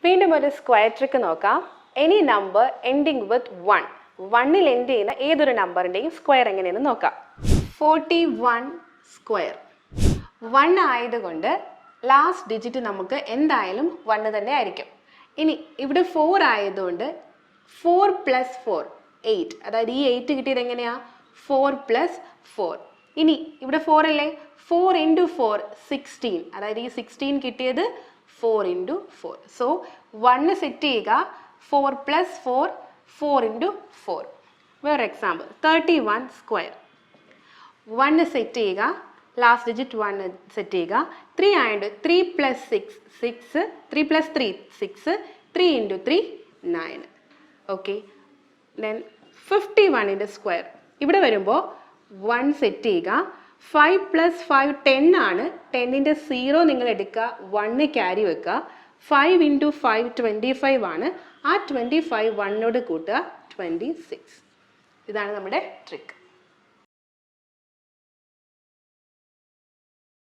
വീണ്ടും ഒരു square trick നോക്കാം. എനി നമ്പർ എൻഡിങ് വിത്ത് 1. 1ൽ എൻഡ് ചെയ്യുന്ന ഏതൊരു നമ്പറിൻ്റെയും സ്ക്വയർ എങ്ങനെയെന്ന് നോക്കാം. 41 സ്ക്വയർ. 1 ആയതുകൊണ്ട് ലാസ്റ്റ് ഡിജിറ്റ് നമുക്ക് എന്തായാലും 1 തന്നെ ആയിരിക്കും. ഇനി ഇവിടെ 4 ആയതുകൊണ്ട് 4 + 4 8. അതായത് ഈ 8 കിട്ടിയത് എങ്ങനെയാ? 4 + 4. ഇനി ഇവിടെ 4 അല്ലേ? 4 × 4 16. അതായത് ഈ 16 കിട്ടിയത് 4 × 4. സോ 1 സെറ്റ് ചെയ്യുക. 4 + 4 4 × 4. വേറെ എക്സാമ്പിൾ 31 സ്ക്വയർ. 1 സെറ്റ് ചെയ്യുക. ലാസ്റ്റ് ഡിജിറ്റ് 1 സെറ്റ് ചെയ്യുക. 3 ആയതുകൊണ്ട് 3 + 6 6. 3 + 3 6. 3 × 3 9. ഓക്കെ. ദെൻ 51ൻ്റെ സ്ക്വയർ. ഇവിടെ വരുമ്പോൾ 1 സെറ്റ് ചെയ്യുക. 5 + 5 10 ആണ്. 10ൻ്റെ 0 നിങ്ങൾ എടുക്കുക. 1 ക്യാരി വെക്കുക. 5 × 5 25 ആണ്. ആ 25 1നോട് കൂട്ടുക. 26. ഇതാണ് നമ്മുടെ ട്രിക്ക്.